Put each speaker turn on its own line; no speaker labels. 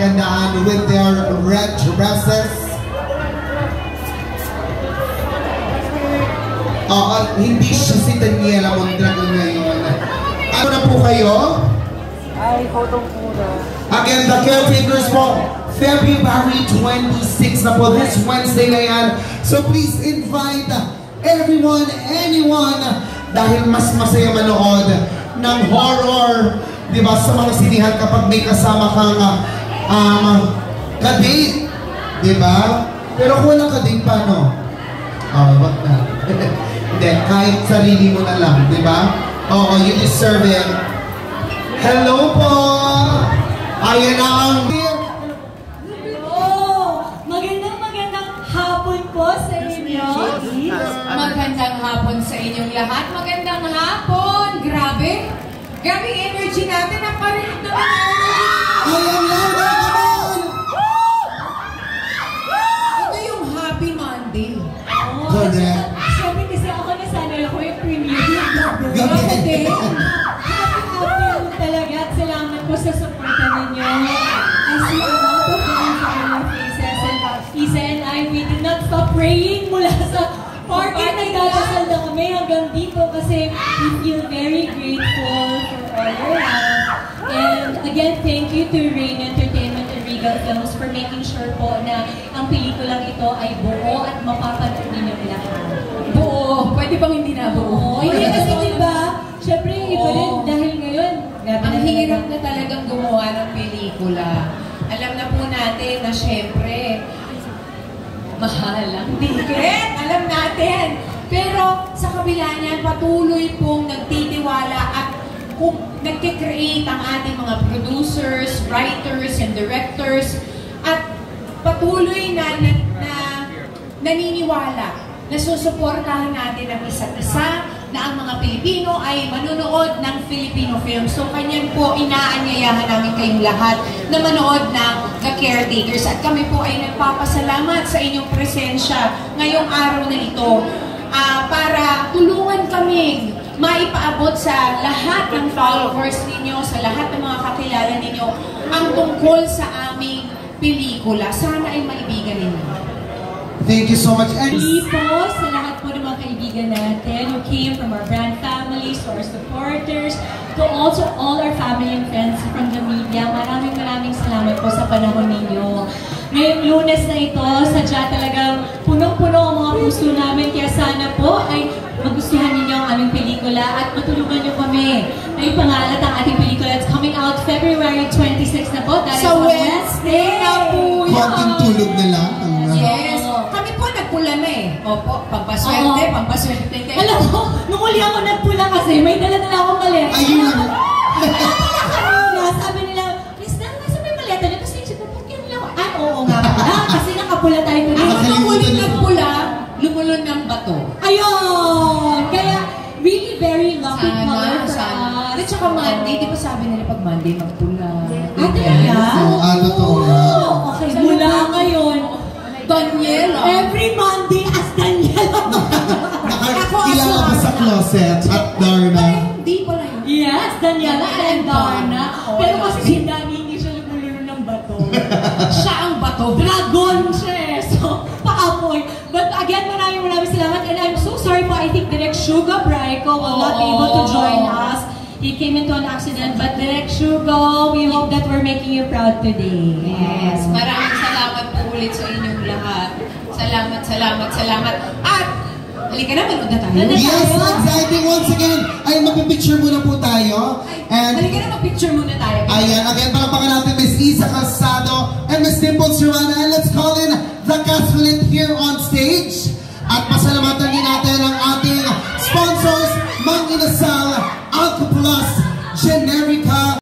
kagandahan with their red dresses. Hindi siya si Daniela Mondragon ngayon. Ano na po kayo?
Ay, photo muna.
Again, the caretakers po, February 26 na po, this Wednesday na yan. So please invite everyone, anyone, dahil mas masaya manood ng horror, di ba, sa mga sinihan kapag may kasama kang kadate, di ba? Pero kung walang kadate pa, no? Wag na. Hindi, kahit sarili mo na lang, di ba? Oo, you deserve it. Hello po! Ayan na ang...
Magandang hapon po sa inyo.
Magandang hapon sa inyong lahat. Magandang hapon. Grabe. Grabe yung energy natin. Ang parinig naman yung energy.
Ayan na, naman!
Ito yung Happy Monday.
Correct.
Siyempre kasi ako nasanay ako yung premiere ng gabi.
Grabe din.
Happy talaga at salamat po sa suporta ninyo. I see a lot of beautiful faces and Isa and I, we did not stop praying mula sa party. Nagdadasal na kami hanggang dito kasi we feel very grateful for all your love. And again, thank you to Rain Entertainment and Regal Films for making sure po na ang pelikulang ito ay buo at mapapanood ninyo lahat.
Buo. Pwede bang hindi na buo?
Hindi kasi diba, syempre iba rin dahil ngayon.
Ang hirap na talagang gumawa ng pelikula. Alam na po natin na syempre, mahal ang ticket. Alam natin. Pero sa kabila niyan, patuloy pong nagtitiwala at kung nagkikreate ang ating mga producers, writers, and directors at patuloy na naniniwala na susuportahan natin ang isa't isa na ang mga Pilipino ay manunood ng Filipino film. So, kanyan po, inaanyayahan namin kayong lahat na manood ng The Caretakers. At kami po ay nagpapasalamat sa inyong presensya ngayong araw na ito para tulungan kaming maipaabot sa lahat ng followers ninyo, sa lahat ng mga kakilala ninyo, ang tungkol sa aming pelikula. Sana ay maibigan ninyo.
Thank you so much.
Hindi po sa lahat po ng mga kaibigan natin who came from our brand families, to our supporters, to also all our family and friends from the media. Maraming salamat po sa panahon ninyo. Ngayong Lunes na ito, sadya talagang punong-puno ang mga puso namin. Kaya sana po ay magustuhan ninyo ang aming pelikula at matulungan nyo kami na ipangalat ang ating pelikula. It's coming out February 26 na po. That is
sa Wednesday na po yun.
Konting tulog na lang.
Yes. Kami po nagpula na eh. Opo, pampaswerte, pampaswerte kayo.
Alam mo, nung uli ako nagpula kasi may dala-dala akong maleta.
Ayun lang.
Sabi nila, Miss Dan, nasa may maleta niyo? Tapos naisip ko, ba't yun lang? Ay, oo nga pala. Kasi nakapula tayo ko.
Nung ulit nagpula, lumulon ng bato.
Ayun! Kaya, really very lucky color for us.
At saka Monday, di ba sabi nila pag Monday magpula?
Totoo nga.
Okay, mula ngayon,
Daniela.
every Monday as Daniela.
Nakakilala ba sa closet at Darna?
Hindi pala yun.
Yes, Daniela and Darna. Pero kasi si Dani hindi siya lumulunod ng bato.
Siya ang bato.
Dragon siya. So, paapoy. But again, maraming salamat. And I'm so sorry po, I think Direk Suga Braico will not be able to join us. He came into an accident, but Direk Suga, we hope that we're making you proud today.
Yes, maraming salamat po ulit sa inyong lahat. Salamat. At, halika na, manood na tayo.
Yes, exactly. Once again, ay magpipicture muna po tayo. And
Halika na, mag-picture muna tayo.
ayan, again, palakpakan natin Miss Isa Calzado and Miss Dimple Serrana. And let's call in the cast ulit here on stage. At pasalamatan